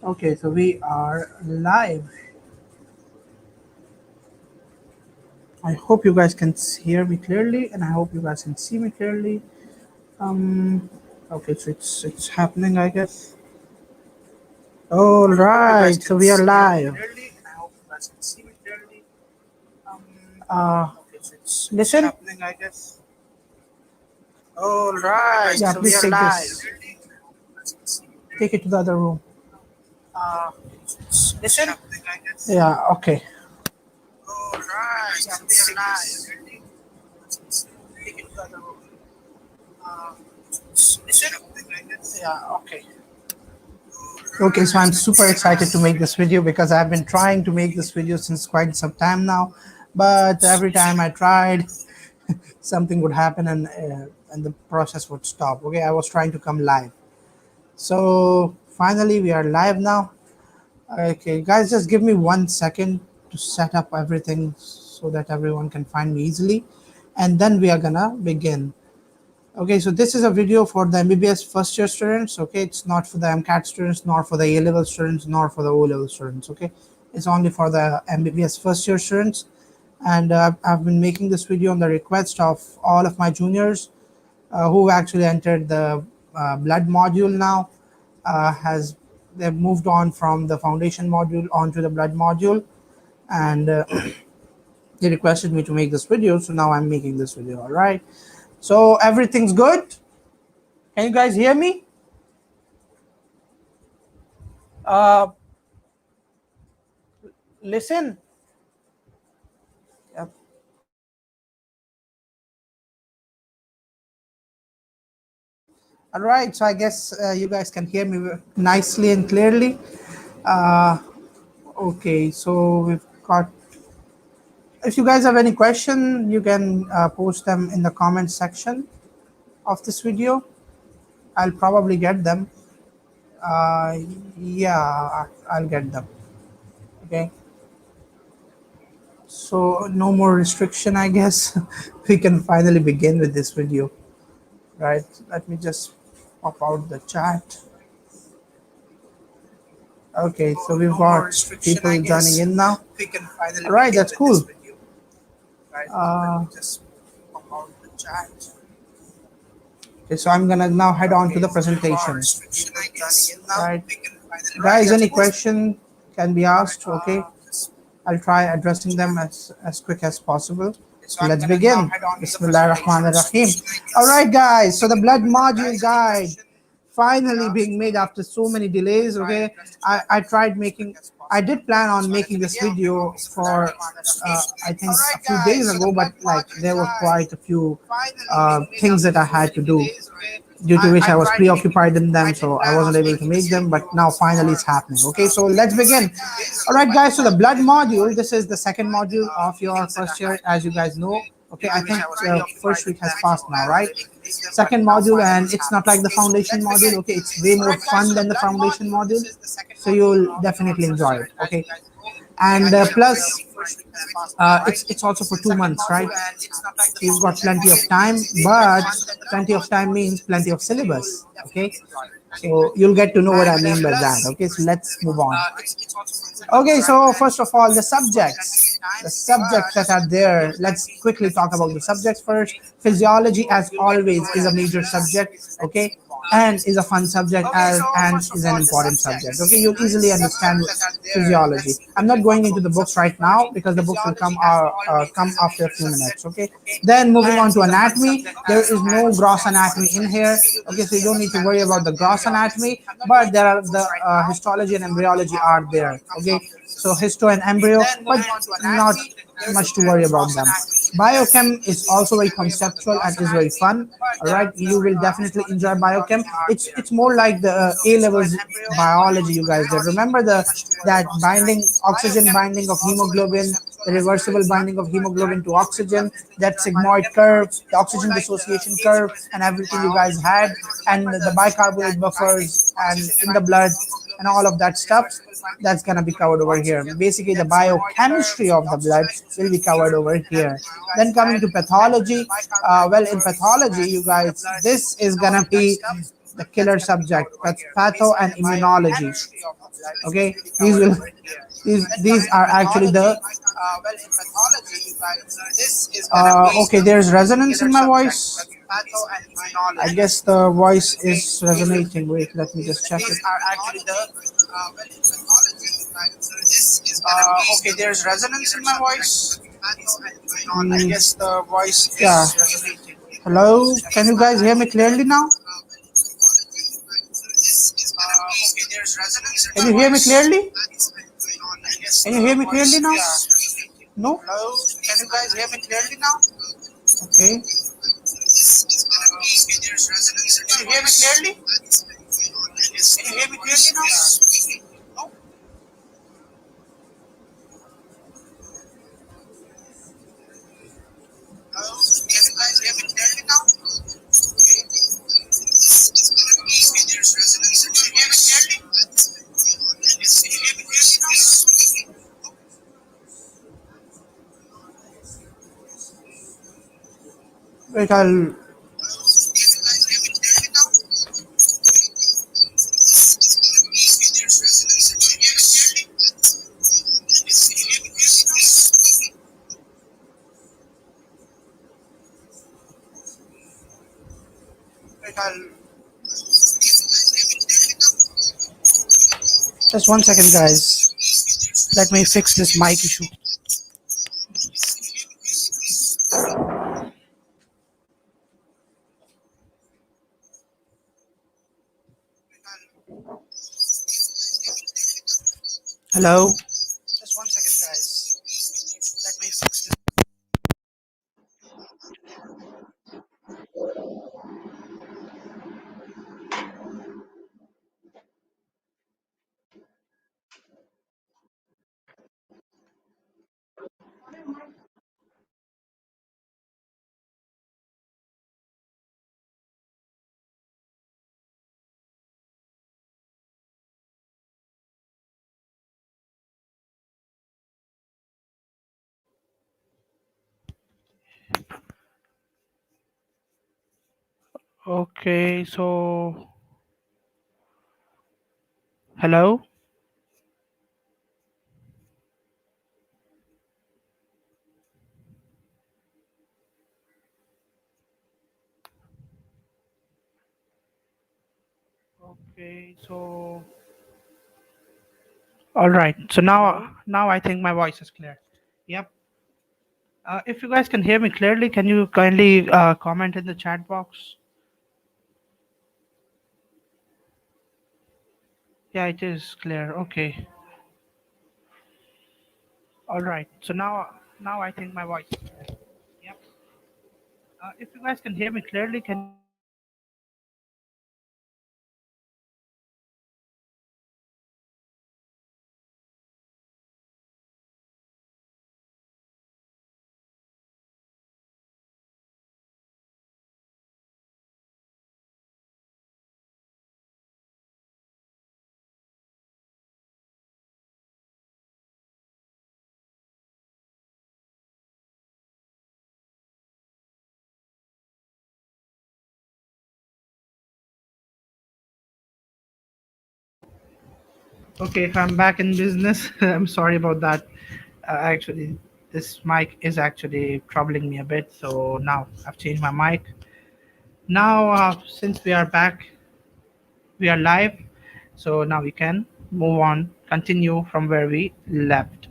Okay, so we are live. I hope you guys can hear me clearly, and I hope you guys can see me clearly. Um, okay, so it's happening, I guess. All right, so we are live. Uh, Listen. All right, yeah, so please take this. Take it to the other room. Uh, Listen. Yeah, okay. All right, yeah, we are live. Take it to the other room. Uh, Listen. Yeah, okay. Okay, so I'm super excited to make this video because I've been trying to make this video since quite some time now, but every time I tried, something would happen and the process would stop. Okay, I was trying to come live, so finally we are live now. Okay, guys, just give me 1 second to set up everything so that everyone can find me easily, and then we are gonna begin. Okay, so this is a video for the MBBS first year students. Okay, it's not for the MCAT students, nor for the A level students, nor for the O level students. Okay, it's only for the MBBS first year students. And I've been making this video on the request of all of my juniors who actually entered the blood module now. Has They've moved on from the foundation module onto the blood module, and they requested me to make this video, so now I'm making this video. All right. So everything's good. Can you guys hear me? Uh, Listen. Yep. All right. So I guess you guys can hear me nicely and clearly. Uh, okay. So we've got. If you guys have any question, you can post them in the comment section of this video. I'll probably get them. Uh, yeah, I'll get them. Okay. So no more restriction, I guess. We can finally begin with this video. Right, let me just pop out the chat. Okay, so we've got people joining in now. All right, that's cool. Okay, so I'm gonna now head on to the presentation. Right, guys, any question can be asked. Okay, I'll try addressing them as quick as possible. So let's begin. Bismillahirrahmanirrahim. All right, guys. So the blood module guide finally being made after so many delays. Okay, I tried making. I did plan on making this video for I think a few days ago, but like there were quite a few things that I had to do, due to which I was preoccupied in them, so I wasn't able to make them. But now finally it's happening. Okay, so let's begin. All right, guys. So the blood module. This is the second module of your first year, as you guys know. Okay, I think first week has passed now, right? Second module, and it's not like the foundation module. Okay, it's way more fun than the foundation module, so you'll definitely enjoy it. Okay, and plus it's also for 2 months, right? So you've got plenty of time, but plenty of time means plenty of syllabus. Okay, so you'll get to know what I mean by that. Okay, so let's move on. Okay, so first of all, the subjects that are there, let's quickly talk about the subjects first. Physiology, as always, is a major subject. Okay, and is a fun subject, and is an important subject. Okay, you'll easily understand physiology. I'm not going into the books right now because the books will come after a few minutes. Okay, then moving on to anatomy, there is no gross anatomy in here. Okay, so you don't need to worry about the gross anatomy, but there are the histology and embryology are there. Okay, so histo and embryo, but not much to worry about them. Biochem is also very conceptual and is very fun. All right, you will definitely enjoy biochem. It's more like the A levels biology. You guys did remember that binding, oxygen binding of hemoglobin, the reversible binding of hemoglobin to oxygen, that sigmoid curve, the oxygen dissociation curve, and everything you guys had, and the bicarbonate buffers, and in the blood, and all of that stuff. That's gonna be covered over here. Basically, the biochemistry of the blood will be covered over here. Then coming to pathology, well, in pathology, you guys, this is gonna be the killer subject. That's patho and immunology. Okay, these will these are actually the okay. There's resonance in my voice. I guess the voice is resonating. Wait, let me just check it. Okay, there's resonance in my voice. I guess the voice is resonating. Hello, can you guys hear me clearly now? Can you hear me clearly? Can you hear me clearly now? No? Hello? Can you guys hear me clearly now? Okay. Can you hear me clearly? Can you hear me clearly now? No? Hello? Can you guys hear me clearly now? Okay. There's resonance. Can you hear me clearly? Can you hear me clearly now? Wait, I'll. Wait, I'll. Just 1 second, guys. Let me fix this mic issue. Hello? Just 1 second, guys. Let me fix this. Okay, so hello. Okay, so all right. So now I think my voice is clear. Yep. If you guys can hear me clearly, can you kindly comment in the chat box? Yeah, it is clear. Okay. All right. So now I think my voice is clear. Yep. If you guys can hear me clearly, can okay, I'm back in business. I'm sorry about that. Actually, this mic is actually troubling me a bit. So now I've changed my mic. Now, since we are back, we are live. So now we can move on, continue from where we left.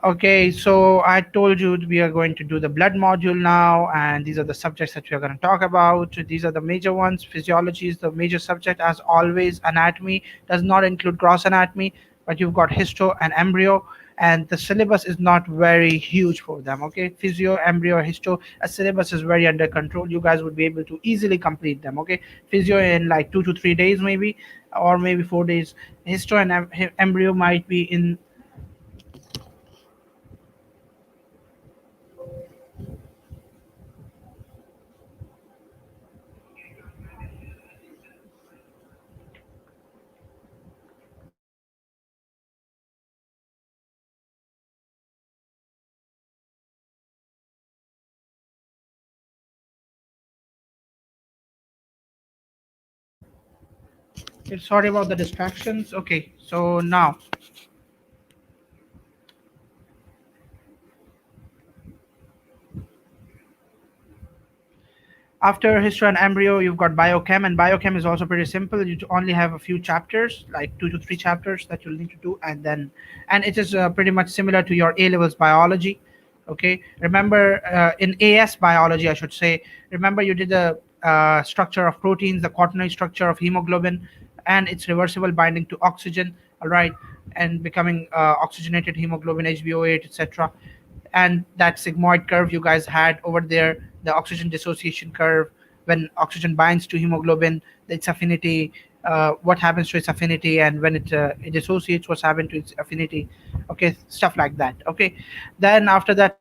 Okay, so I told you we are going to do the blood module now, and these are the subjects that we are going to talk about. These are the major ones. Physiology is the major subject, as always. Anatomy does not include gross anatomy, but you've got histo and embryo, and the syllabus is not very huge for them. Okay, physio, embryo, histo, a syllabus is very under control. You guys would be able to easily complete them. Okay, physio in like 2 to 3 days, maybe, or maybe 4 days. Histo and embryo might be in Okay, sorry about the distractions. Okay, so now after history and embryo, you've got biochem, and biochem is also pretty simple. You only have a few chapters, like 2 to 3 chapters that you'll need to do, and it is pretty much similar to your A levels biology. Okay, remember in AS biology, I should say. Remember you did the structure of proteins, the quaternary structure of hemoglobin, and its reversible binding to oxygen. All right, and becoming oxygenated hemoglobin, HbO8, etc. And that sigmoid curve you guys had over there, the oxygen dissociation curve, when oxygen binds to hemoglobin, its affinity, what happens to its affinity, and when it dissociates, what's happened to its affinity. Okay, stuff like that. Okay, then after that,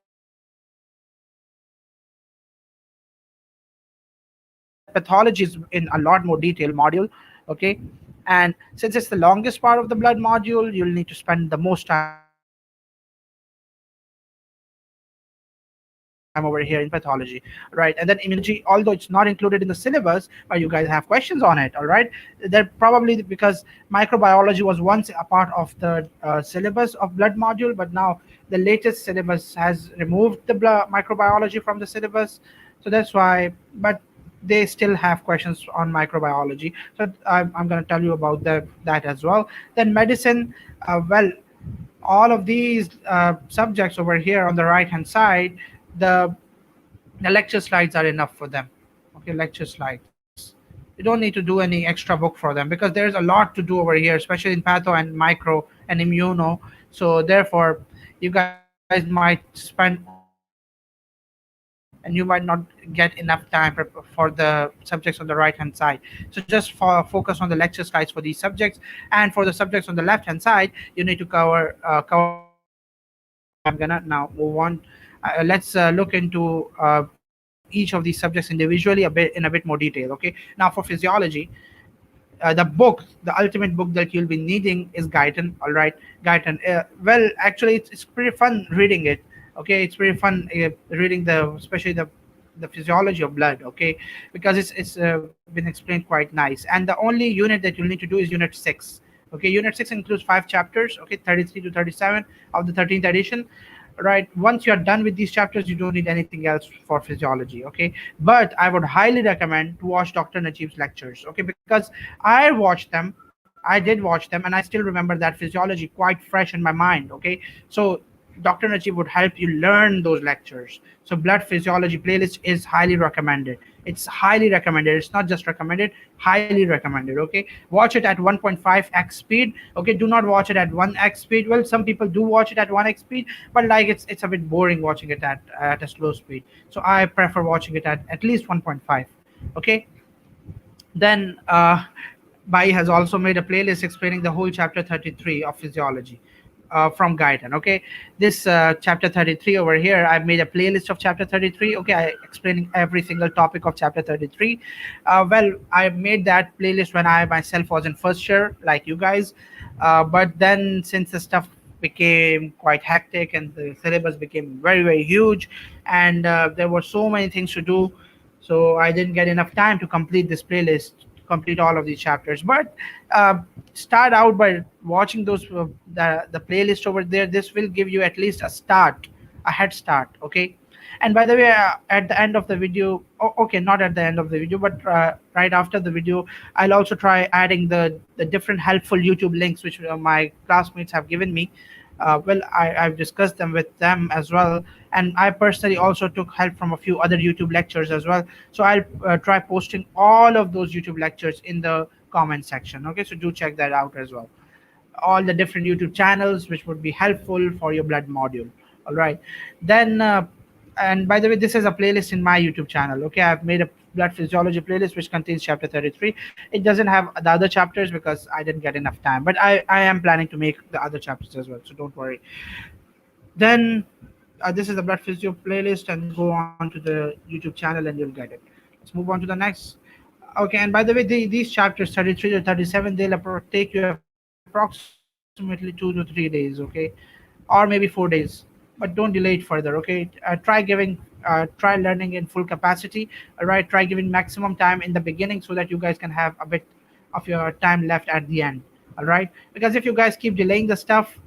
pathology is in a lot more detail module. Okay, and since it's the longest part of the blood module, okay, and since it's the longest part of the blood module, you'll need to spend the most time over here in pathology. Right, and then immunology, although it's not included in the syllabus, but you guys have questions on it. All right, they're probably because microbiology was once a part of the syllabus of blood module, but now the latest syllabus has removed the microbiology from the syllabus. So that's why, but they still have questions on microbiology. So I'm going to tell you about that as well. Then medicine, well, all of these subjects over here on the right hand side, the the lecture slides are enough for them. Okay, lecture slides. You don't need to do any extra book for them because there's a lot to do over here, especially in patho and micro and immuno. So therefore, you guys might spend all of your time on that, and you might not get enough time for the subjects on the right hand side. So just focus on the lecture slides for these subjects, and for the subjects on the left hand side, you need to cover these subjects. Okay, so I'm gonna now move on. Let's look into each of these subjects individually in a bit more detail. Okay, now for physiology, the book, the ultimate book that you'll be needing is Guyton. All right, Guyton. Well, actually, it's pretty fun reading it. Okay, it's pretty fun reading especially the physiology of blood. Okay, because it's been explained quite nice. And the only unit that you'll need to do is Unit 6. Okay, Unit 6 includes 5 chapters. Okay, 33 to 37 of the 13th edition. Right, once you're done with these chapters, you don't need anything else for physiology. Okay, but I would highly recommend to watch Dr. Najib's lectures. Okay, because I did watch them, and I still remember that physiology quite fresh in my mind. Okay, so Dr. Najib would help you learn those lectures. So blood physiology playlist is highly recommended. It's highly recommended. It's not just recommended, highly recommended. Okay, watch it at 1.5x speed. Okay, do not watch it at 1x speed. Well, some people do watch it at 1x speed, but like it's a bit boring watching it at a slow speed. So I prefer watching it at least 1.5. Okay, then Bai has also made a playlist explaining the whole chapter 33 of physiology from Guyton. Okay, this chapter 33 over here, I've made a playlist of chapter 33. Okay, I explaining every single topic of chapter 33. Well, I made that playlist when I myself was in first year, like you guys. But then since the stuff became quite hectic and the syllabus became very huge, and there were so many things to do, so I didn't get enough time to complete this playlist, to complete all of these chapters. But uh, start out by watching those the playlist over there. This will give you at least a head start. Okay, and by the way, at the end of the video, okay, not at the end of the video, but right after the video, I'll also try adding the different helpful YouTube links which my classmates have given me. Well, I've discussed them with them as well, and I personally also took help from a few other YouTube lectures as well. So I'll try posting all of those YouTube lectures in the comment section. Okay, so do check that out as well. All the different YouTube channels which would be helpful for your blood module. All right, then and by the way, this is a playlist in my YouTube channel. Okay, I've made a blood physiology playlist which contains chapter 33. It doesn't have the other chapters because I didn't get enough time, but I am planning to make the other chapters as well, so don't worry. Then this is the blood physio playlist, and then go on to the YouTube channel and you'll get it. Let's move on to the next. Okay, and by the way, these chapters 33 to 37, they'll take you approximately 2 to 3 days. Okay, or maybe 4 days, but don't delay it further. Okay, try learning in full capacity. All right, try giving maximum time in the beginning so that you guys can have a bit of your time left at the end. All right, because if you guys keep delaying the stuff,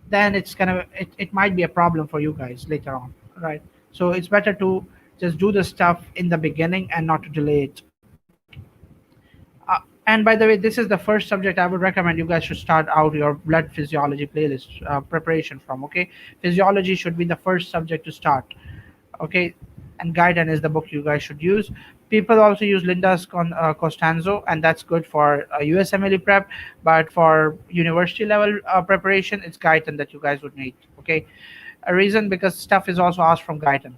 then it might be a problem for you guys later on. All right, so it's better to just do the stuff in the beginning and not to delay it. And by the way, this is the first subject I would recommend you guys should start out your blood physiology playlist preparation from. Okay, physiology should be the first subject to start. Okay, and Gaiden is the book you guys should use. People also use Linda's Costanzo, and that's good for USMLE prep, but for university level preparation, it's Gaiden that you guys would need. Okay, a reason because stuff is also asked from Gaiden.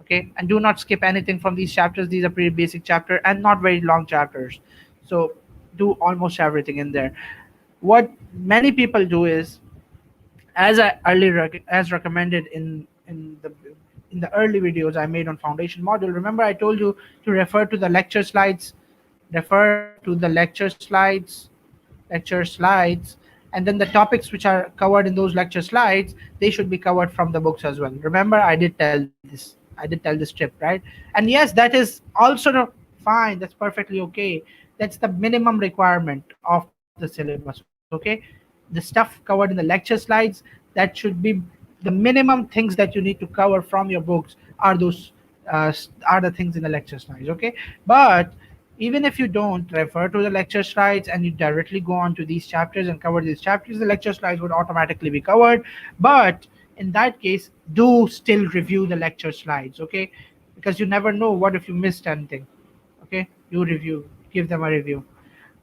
Okay, and do not skip anything from these chapters. These are pretty basic chapter and not very long chapters, so do almost everything in there. What many people do is, as recommended in the early videos I made on foundation module. Remember, I told you to refer to the lecture slides, refer to the lecture slides, and then the topics which are covered in those lecture slides, they should be covered from the books as well. Remember, I did tell this. I did tell this tip, right? And yes, that is also fine. That's perfectly okay. That's the minimum requirement of the syllabus. Okay, the stuff covered in the lecture slides, that should be the minimum things that you need to cover from your books are the things in the lecture slides. Okay, but even if you don't refer to the lecture slides and you directly go on to these chapters and cover these chapters, the lecture slides would automatically be covered. But in that case, do still review the lecture slides. Okay, because you never know what if you missed anything. Okay, you review, give them a review.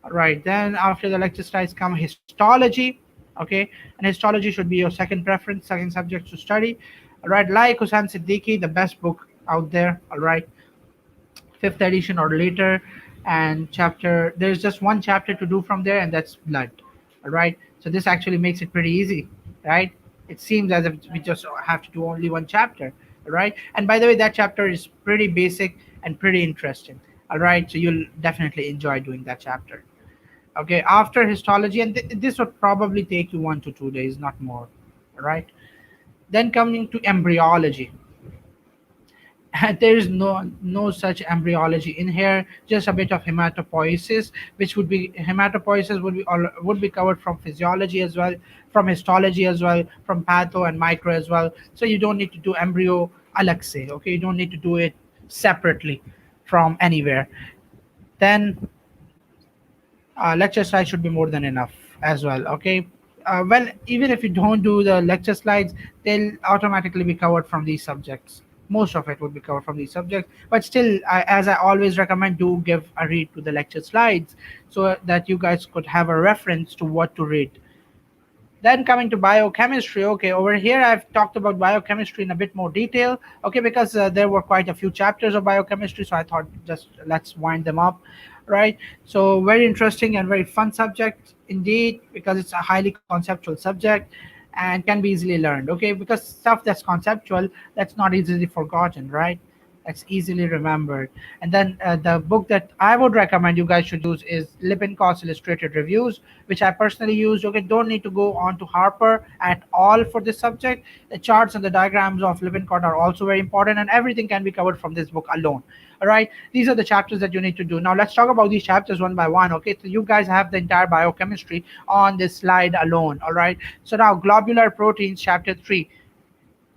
All right, then after the lecture slides come histology. Okay, and histology should be your second preference, second subject to study. All right, like Hussain Siddiqui, the best book out there. All right, fifth edition or later, and chapter, there's just one chapter to do from there, and that's blood. All right, so this actually makes it pretty easy, right? It seems as if we just have to do only one chapter. All right, and by the way, that chapter is pretty basic and pretty interesting. All right, so you'll definitely enjoy doing that chapter. Okay, after histology, and this would probably take you 1 to 2 days, not more. All right, then coming to embryology. There is no such embryology in here, just a bit of hematopoiesis, which would be hematopoiesis would be covered from physiology as well, from histology as well, from patho and micro as well. So you don't need to do embryo alag se. Okay, you don't need to do it separately from anywhere. Then lecture slides should be more than enough as well. Okay, well, even if you don't do the lecture slides, they'll automatically be covered from these subjects. Most of it would be covered from these subjects, but still, as I always recommend, do give a read to the lecture slides so that you guys could have a reference to what to read. Then coming to biochemistry. Okay, over here I've talked about biochemistry in a bit more detail. Okay, because there were quite a few chapters of biochemistry, so I thought just let's wind them up. Right, so very interesting and very fun subject indeed, because it's a highly conceptual subject and can be easily learned. Okay, because stuff that's conceptual, that's not easily forgotten, right? That's easily remembered. And then the book that I would recommend you guys should use is Lippincott Illustrated Reviews, which I personally use. Okay, don't need to go on to Harper at all for this subject. The charts and the diagrams of Lippincott are also very important, and everything can be covered from this book alone. All right, these are the chapters that you need to do. Now let's talk about these chapters one by one. Okay, so you guys have the entire biochemistry on this slide alone. All right, so now globular proteins, chapter 3.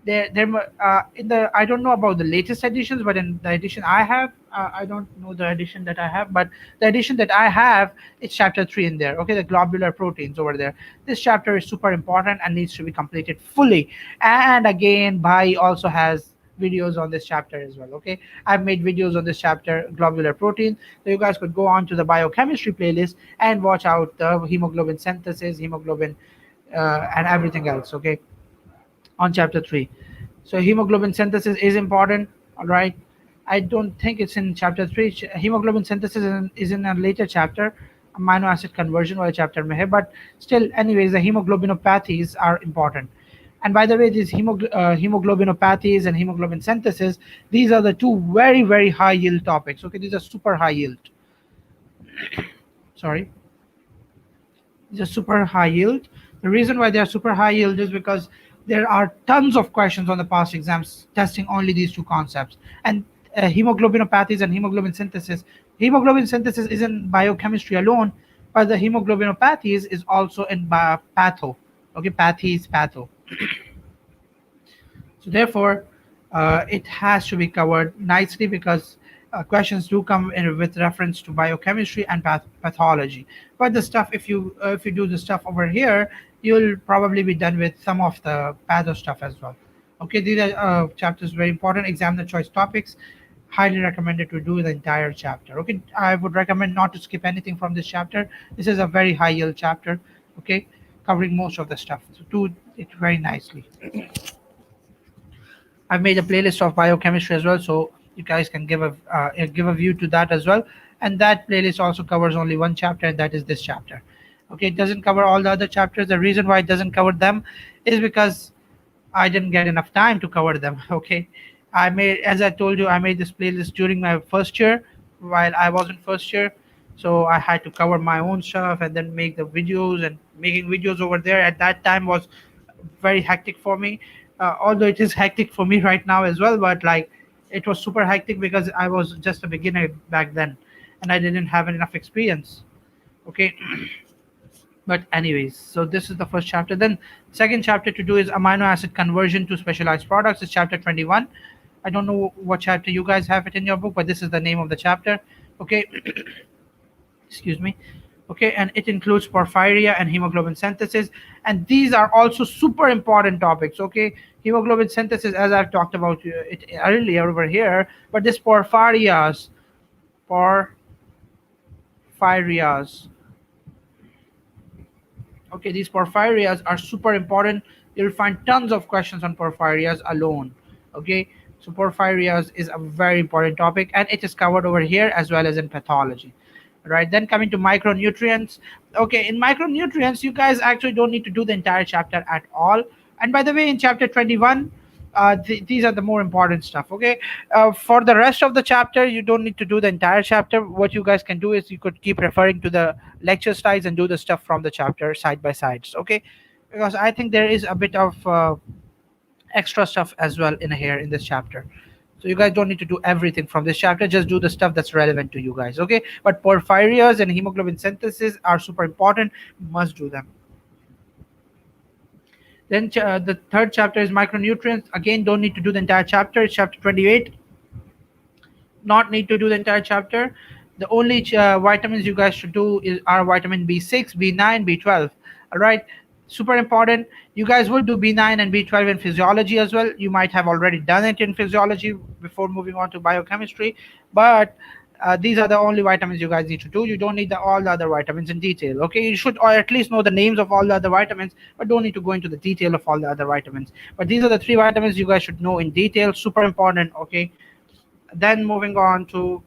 In the, I don't know about the latest editions, but in the edition I have, I don't know the edition that I have, but the edition that I have, it's chapter 3 in there. Okay, the globular proteins over there. This chapter is super important and needs to be completed fully. And again, Bhai also has videos on this chapter as well. Okay, I've made videos on this chapter, globular protein, so you guys could go on to the biochemistry playlist and watch out the hemoglobin synthesis, hemoglobin, and everything else. Okay, on chapter 3. So hemoglobin synthesis is important. All right, I don't think it's in chapter 3. Hemoglobin synthesis is in a later chapter, amino acid conversion or chapter mein hai, but still, anyways, the hemoglobinopathies are important. And by the way, these hemoglobinopathies and hemoglobin synthesis, these are the two very high yield topics. Okay, these are super high yield. Sorry, these are super high yield. The reason why they are super high yield is because there are tons of questions on the past exams testing only these two concepts. And hemoglobinopathies and hemoglobin synthesis. Hemoglobin synthesis is in biochemistry alone, But the hemoglobinopathies is also in patho. Okay, pathy is patho. So therefore, it has to be covered nicely because questions do come in with reference to biochemistry and pathology. But the stuff, if you do the stuff over here, you'll probably be done with some of the patho stuff as well. Okay, these are chapters very important. Examiner choice topics. Highly recommended to do the entire chapter. Okay, I would recommend not to skip anything from this chapter. This is a very high yield chapter. Okay, covering most of the stuff. So do it very nicely. I've made a playlist of biochemistry as well, so you guys can give a view to that as well. And that playlist also covers only one chapter, and that is this chapter. Okay, it doesn't cover all the other chapters. The reason why it doesn't cover them is because I didn't get enough time to cover them. Okay, as I told you, I made this playlist during my first year while I was in first year, so I had to cover my own stuff and then make the videos. And making videos over there at that time was very hectic for me. Although it is hectic for me right now as well, but like it was super hectic because I was just a beginner back then, and I didn't have enough experience. Okay, but anyways, so this is the first chapter. Then second chapter to do is amino acid conversion to specialized products. It's chapter 21. I don't know what chapter you guys have it in your book, but this is the name of the chapter. Okay, excuse me. Okay, and it includes porphyria and hemoglobin synthesis, and these are also super important topics. Okay, hemoglobin synthesis, as I've talked about it earlier over here, but this porphyrias. Okay, these porphyrias are super important. You'll find tons of questions on porphyrias alone. Okay, so porphyrias is a very important topic, and it is covered over here as well as in pathology. Right, then coming to micronutrients. Okay, in micronutrients, you guys actually don't need to do the entire chapter at all. And by the way, in chapter 21, these are the more important stuff. Okay, for the rest of the chapter, you don't need to do the entire chapter. What you guys can do is you could keep referring to the lecture slides and do the stuff from the chapter side by sides. Okay, because I think there is a bit of extra stuff as well in here in this chapter. So you guys don't need to do everything from this chapter. Just do the stuff that's relevant to you guys. Okay, but porphyrias and hemoglobin synthesis are super important. Must do them. Then the third chapter is micronutrients. Again, don't need to do the entire chapter. It's chapter 28. Not need to do the entire chapter. The only vitamins you guys should do are vitamin B6, B9, B12. All right, super important. You guys will do B9 and B12 in physiology as well. You might have already done it in physiology before moving on to biochemistry, but these are the only vitamins you guys need to do. You don't need all the other vitamins in detail. Okay, you should or at least know the names of all the other vitamins, but don't need to go into the detail of all the other vitamins. But these are the three vitamins you guys should know in detail. Super important. Okay, then moving on to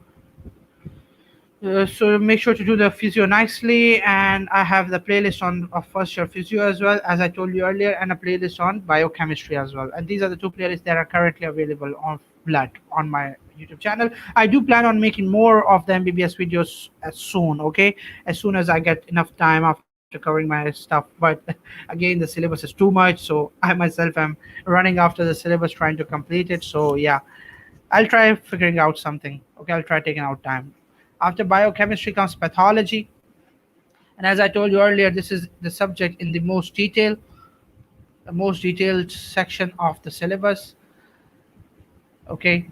so make sure to do the physio nicely, and I have the playlist on of first year physio as well, as I told you earlier, and a playlist on biochemistry as well. And these are the two playlists that are currently available on blood on my YouTube channel. I do plan on making more of the MBBS videos as soon. Okay, as soon as I get enough time after covering my stuff. But again, the syllabus is too much, so I myself am running after the syllabus trying to complete it. So yeah, I'll try figuring out something. Okay, I'll try taking out time. After biochemistry comes pathology. And as I told you earlier, this is the subject in the most detailed section of the syllabus. Okay.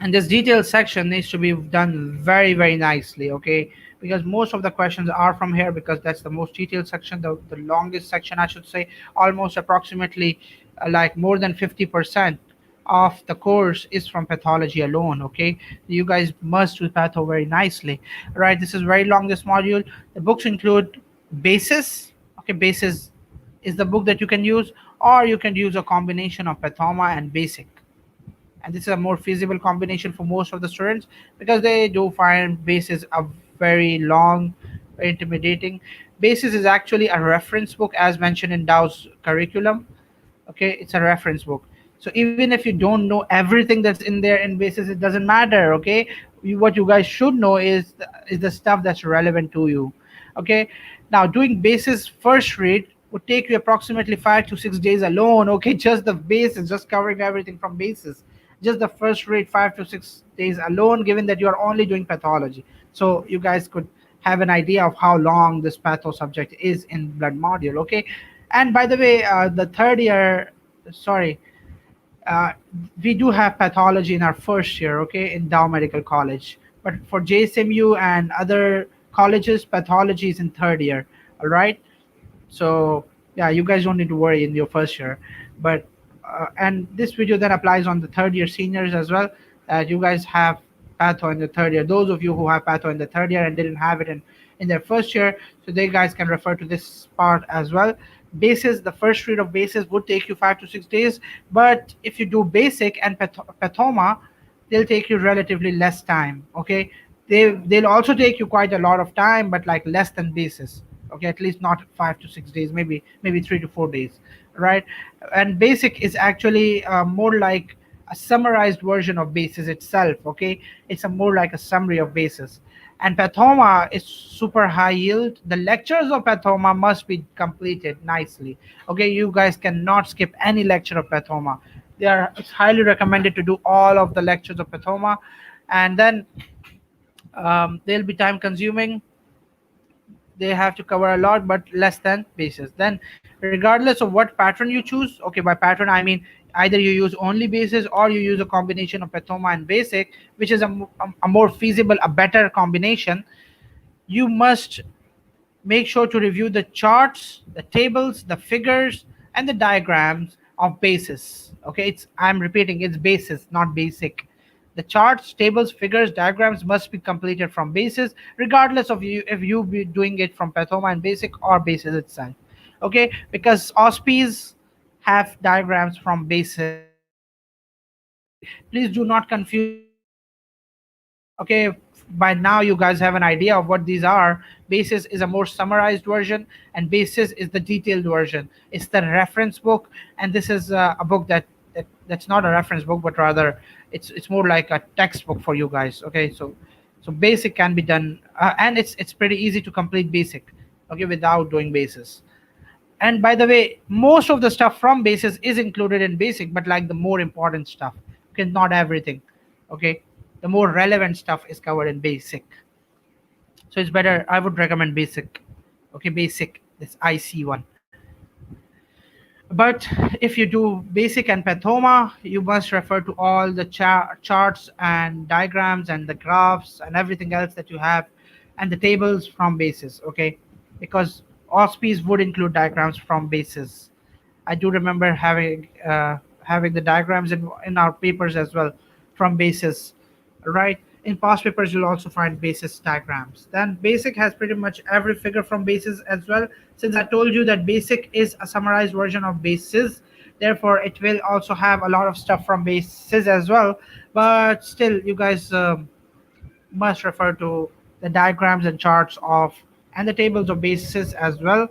And this detailed section needs to be done very, very nicely. Okay. Because most of the questions are from here, because that's the most detailed section, the longest section, I should say, almost approximately like more than 50% of the course is from pathology alone. Okay, you guys must do patho very nicely. Right, this is very long, this module. The books include basis. Okay, basis is the book that you can use, or you can use a combination of pathoma and basic, and this is a more feasible combination for most of the students because they do find basis a very long, very intimidating. Basis is actually a reference book as mentioned in Dow's curriculum. Okay, it's a reference book, so even if you don't know everything that's in there in basis, it doesn't matter. Okay, what you guys should know is the stuff that's relevant to you. Okay, now doing basis first read would take you approximately 5 to 6 days alone. Okay, just the basis, just covering everything from basis, just the first read 5 to 6 days alone, given that you are only doing pathology. So you guys could have an idea of how long this patho subject is in blood module. Okay, and by the way, the third year, sorry, uh, we do have pathology in our first year, okay, in Dow Medical College. But for JSMU and other colleges, pathology is in third year. All right. So yeah, you guys don't need to worry in your first year. But and this video then applies on the third year seniors as well. You guys have patho in the third year. Those of you who have patho in the third year and didn't have it in their first year, so they guys can refer to this part as well. Basis, the first read of basis would take you 5 to 6 days, but if you do basic and pathoma, they'll take you relatively less time. Okay, they'll also take you quite a lot of time, but like less than basis. Okay, at least not 5 to 6 days, maybe 3 to 4 days, right? And basic is actually more like a summarized version of basis itself. Okay, it's a more like a summary of basis. And pathoma is super high yield. The lectures of pathoma must be completed nicely. Okay, you guys cannot skip any lecture of pathoma. It's highly recommended to do all of the lectures of pathoma, and then they'll be time consuming. They have to cover a lot but less than basis. Then regardless of what pattern you choose, okay, by pattern I mean either you use only basis or you use a combination of pathoma and basic, which is a more feasible, a better combination. You must make sure to review the charts, the tables, the figures, and the diagrams of basis. Okay, I'm repeating, it's basis, not basic. The charts, tables, figures, diagrams must be completed from basis, regardless of you if you be doing it from pathoma and basic or basis itself. Okay, because OSPs have diagrams from basis as well. Okay, please do not confuse these two. Okay, by now you guys have an idea of what these are. Basis is a more summarized version, and basis is the detailed version. It's the reference book, and this is a book that's not a reference book, but rather it's more like a textbook for you guys. Okay, so basic can be done, and it's pretty easy to complete basic, okay, without doing basis. And by the way, most of the stuff from basis is included in basic, but like the more important stuff, okay, not everything. Okay, the more relevant stuff is covered in basic. So it's better, I would recommend basic. Okay, basic, this IC one. But if you do basic and pathoma, you must refer to all the charts and diagrams and the graphs and everything else that you have, and the tables from basis. Okay, because OSPs would include diagrams from basis. I do remember having the diagrams in our papers as well from basis, right? In past papers, you'll also find basis diagrams. Then basic has pretty much every figure from basis as well. Since I told you that basic is a summarized version of basis, therefore it will also have a lot of stuff from basis as well. But still, you guys must refer to the diagrams and charts of and the tables of basis as well,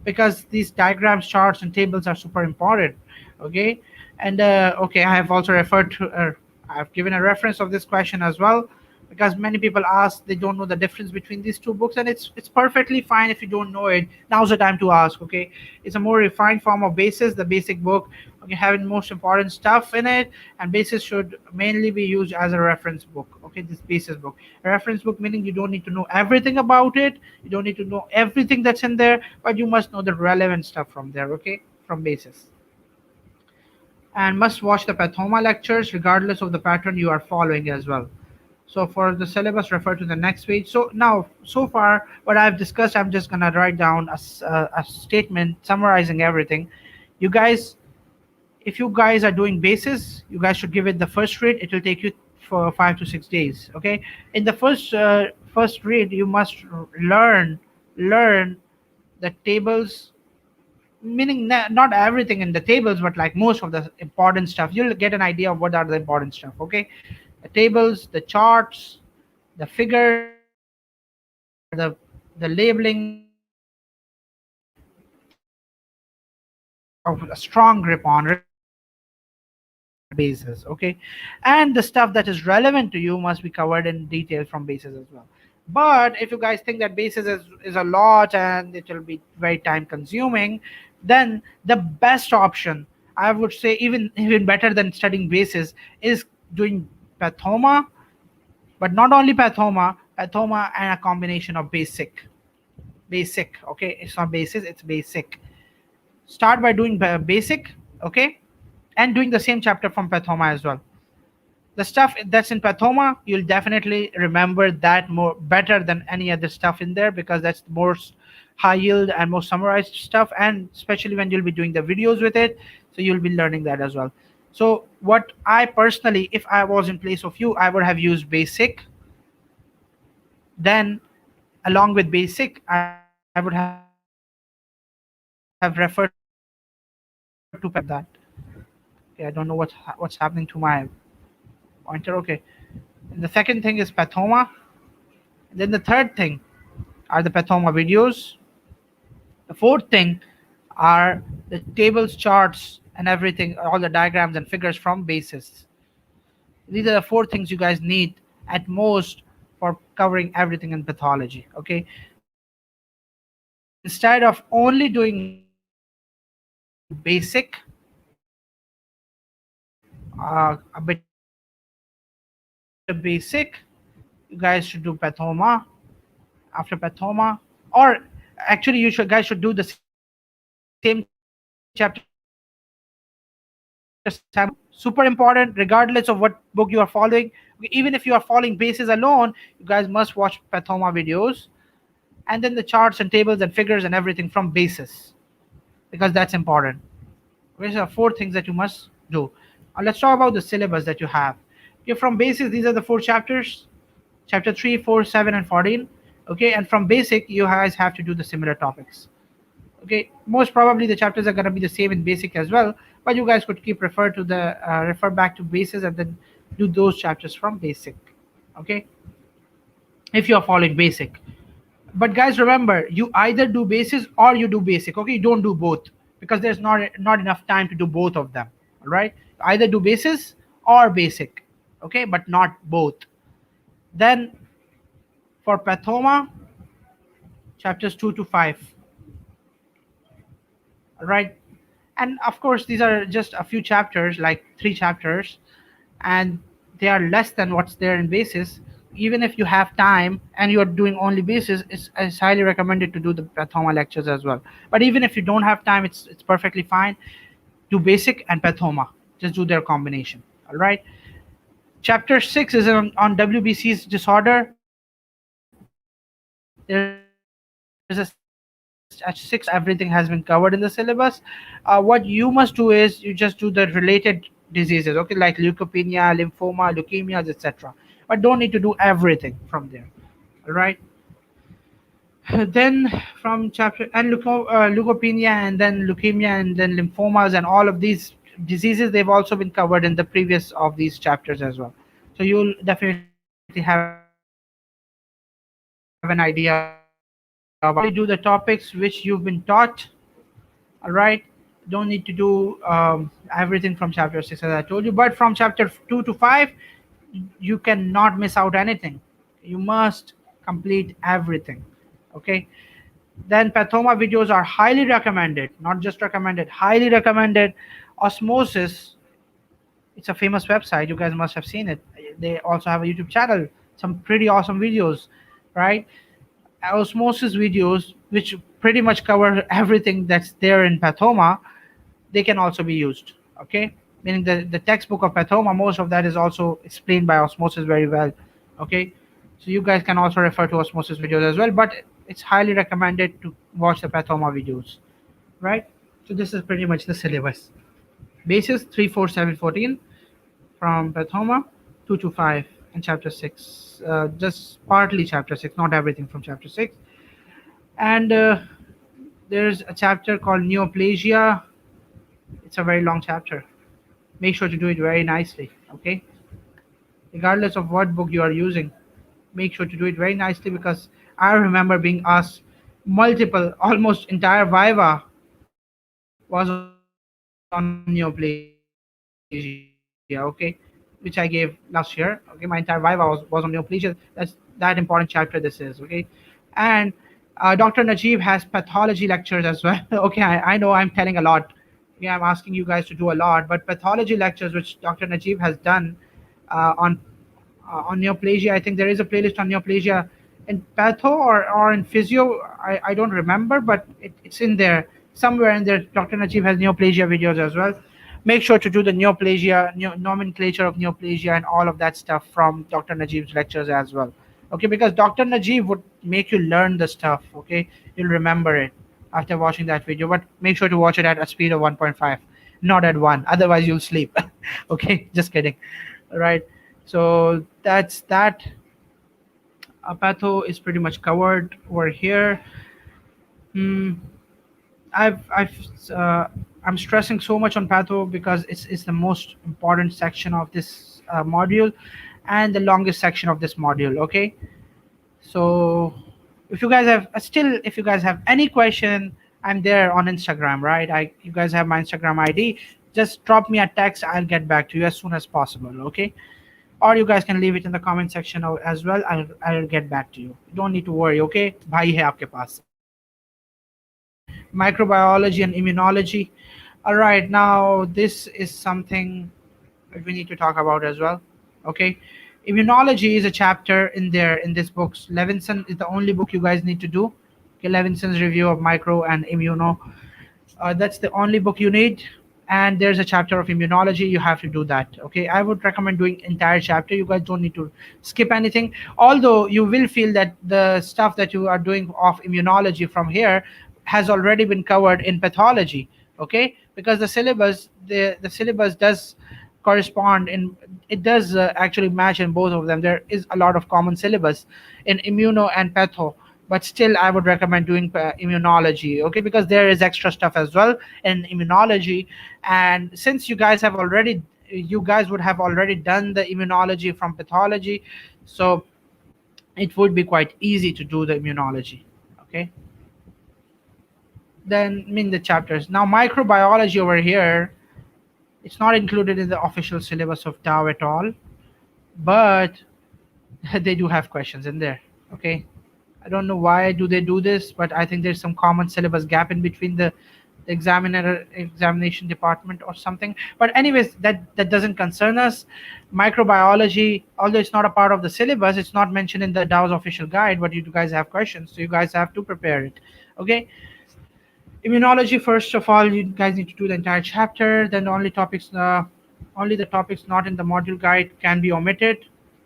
because these diagrams, charts, and tables are super important. Okay, and okay, I have also referred to I've given a reference of this question as well, because many people ask, they don't know the difference between these two books, and it's perfectly fine if you don't know it. Now's the time to ask. Okay, it's a more refined form of basis, the basic book, okay, having most important stuff in it, and basis should mainly be used as a reference book. Okay, this basis book, a reference book, meaning you don't need to know everything about it, you don't need to know everything that's in there, but you must know the relevant stuff from there. Okay, from basis. And must watch the pathoma lectures regardless of the pattern you are following as well. So for the syllabus, refer to the next page. So now, so far, what I've discussed, I'm just gonna write down a statement summarizing everything. You guys, if you guys are doing basis, you guys should give it the first read. It will take you for 5 to 6 days. Okay. In the first read, you must learn the tables, meaning not everything in the tables, but like most of the important stuff. You'll get an idea of what are the important stuff. Okay, the tables, the charts, the figures, the labeling, these you must have a strong grip on, regardless of what pattern you have in basis. Okay, and the stuff that is relevant to you must be covered in detail from basis as well. But if you guys think that basis is a lot and it will be very time consuming, then the best option, I would say, even better than studying basis, is doing pathoma, but not only pathoma, pathoma, and a combination of basic. Okay, it's not basis, it's basic. Start by doing basic, okay, and doing the same chapter from pathoma as well. The stuff that's in pathoma, you'll definitely remember that more better than any other stuff in there, because that's the most high yield and most summarized stuff, and especially when you'll be doing the videos with it, so you'll be learning that as well. So what I personally, if I was in place of you, I would have used basic. Then along with basic, I would have referred to pathoma. Okay, I don't know what's happening to my pointer. Okay. And the second thing is pathoma. Then the third thing are the pathoma videos. The fourth thing are the tables, charts, and everything, all the diagrams and figures from basis. These are the four things you guys need at most for covering everything in pathology. Okay. So instead of only doing basic, a bit of basic, you guys should do pathoma. After pathoma, or actually you should guys should do the same chapter 7 and 8. Super important, regardless of what book you are following. Even if you are following bases alone, you guys must watch pathoma videos, and then the charts and tables and figures and everything from basis, because that's important. These are four things that you must do. Let's talk about the syllabus that you have. Okay, from basis, these are the four chapters: chapter 3, 4, 7, and 14. Okay, and from basic, you guys have to do the similar topics. Okay, most probably the chapters are going to be the same in basic as well, but you guys could keep refer back to basis and then do those chapters from basic. Okay, if you are following basic. But guys, remember, you either do basis or you do basic. Okay, you don't do both, because there's not enough time to do both of them. All right, either do basis or basic. Okay, but not both. Then for pathoma, chapters 2 to 5. All right, and of course these are just a few chapters, like 3 chapters, and they are less than what's there in basis. Even if you have time and you're doing only basis, it's highly recommended to do the pathoma lectures as well. But even if you don't have time, it's perfectly fine. Do basic and pathoma, just do their combination. All right, chapter 6 is on WBC's disorder. There's a 6 everything has been covered in the syllabus. What you must do is you just do the related diseases, okay, like leukopenia, lymphoma, leukemias, etc. But don't need to do everything from there. All right. Then from chapter and leukopenia, and then leukemia, and then lymphomas, and all of these diseases, they've also been covered in the previous of these chapters as well. So you'll definitely have an idea about it. Only do the topics which you've been taught. All right, don't need to do everything from chapter 6, as I told you, but from chapter 2 to 5, you cannot miss out anything. You must complete everything. Okay, then pathoma videos are highly recommended, not just recommended, highly recommended. Osmosis, it's a famous website, you guys must have seen it. They also have a YouTube channel, some pretty awesome videos, right? Osmosis videos, which pretty much cover everything that's there in pathoma, they can also be used. Okay, meaning the textbook of pathoma, most of that is also explained by osmosis very well. Okay, so you guys can also refer to osmosis videos as well, but it's highly recommended to watch the pathoma videos, right? So this is pretty much the syllabus. Basis 3, 4, 7, 14 from pathoma, 2 to 5, and chapter 6, just partly chapter 6, not everything from chapter 6. And there's a chapter called neoplasia. It's a very long chapter. Make sure to do it very nicely. Okay, regardless of what book you are using, make sure to do it very nicely, because I remember being asked multiple, almost entire viva was on neoplasia. Okay, which I gave last year. Okay, my entire viva was on neoplasia. That's that important chapter this is. Okay, and Dr. Najib has pathology lectures as well. Okay, I know I'm telling a lot. Yeah, I'm asking you guys to do a lot, but pathology lectures which Dr. Najib has done on on neoplasia. I think there is a playlist on neoplasia in patho or in physio. I don't remember, but it's in there somewhere in there. Dr. Najib has neoplasia videos as well. Make sure to do the neoplasia, nomenclature of neoplasia, and all of that stuff from Dr. Najib's lectures as well. Okay, because Dr. Najib would make you learn the stuff. Okay, you'll remember it after watching that video. But make sure to watch it at a speed of 1.5, not at 1. Otherwise, you'll sleep. Okay, just kidding. All right. So that's that. Patho is pretty much covered over here. Hmm. I've I'm stressing so much on patho because it's the most important section of this module, and the longest section of this module. Okay, so if you guys have if you guys have any question, I'm there on Instagram, right? You guys have my Instagram ID. Just drop me a text. I'll get back to you as soon as possible. Okay, or you guys can leave it in the comment section as well. I'll get back to you. Don't need to worry. Okay, bhai hai aapke paas. Microbiology and immunology. All right, now this is something that we need to talk about as well. Okay, immunology is a chapter in there in this book. Levinson is the only book you guys need to do. Okay, Levinson's review of micro and immuno. That's the only book you need. And there's a chapter of immunology. You have to do that. Okay, I would recommend doing entire chapter. You guys don't need to skip anything. Although you will feel that the stuff that you are doing of immunology from here has already been covered in pathology. Okay, because the syllabus does correspond in it does actually match in both of them. There is a lot of common syllabus in immuno and patho, but still I would recommend doing immunology. Okay, because there is extra stuff as well in immunology. And since you guys would have already done the immunology from pathology, so it would be quite easy to do the immunology. Okay, then the chapters. Now microbiology over here, it's not included in the official syllabus of Tao at all, but they do have questions in there. Okay, I don't know why do they do this, but I think there's some common syllabus gap in between the examination department or something. But anyways, that doesn't concern us. Microbiology, although it's not a part of the syllabus, it's not mentioned in the Dow's official guide, but you guys have questions, so you guys have to prepare it. Okay, immunology, first of all, you guys need to do the entire chapter. Then only the topics not in the module guide can be omitted.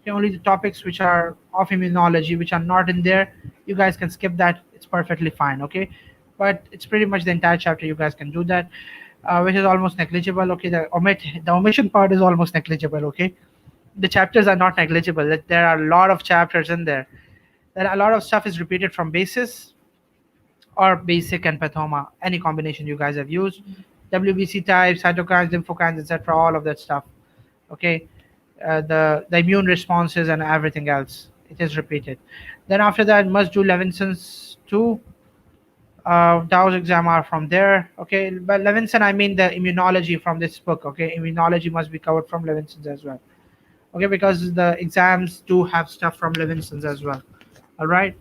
Okay, only the topics which are of immunology, which are not in there, you guys can skip that. It's perfectly fine. Okay, but it's pretty much the entire chapter. You guys can do that, which is almost negligible. Okay, the omission part is almost negligible. Okay, the chapters are not negligible. There are a lot of chapters in there. There are a lot of stuff is repeated from basis or basic and pathoma, any combination you guys have used. WBC types, cytokines, lymphokines, etc., all of that stuff. Okay, the immune responses and everything else, it is repeated. Then after that, must do Levinson's too. Dow's exam are from there. Okay, but Levinson, I mean the immunology from this book. Okay, immunology must be covered from Levinson's as well. Okay, because the exams do have stuff from Levinson's as well. All right.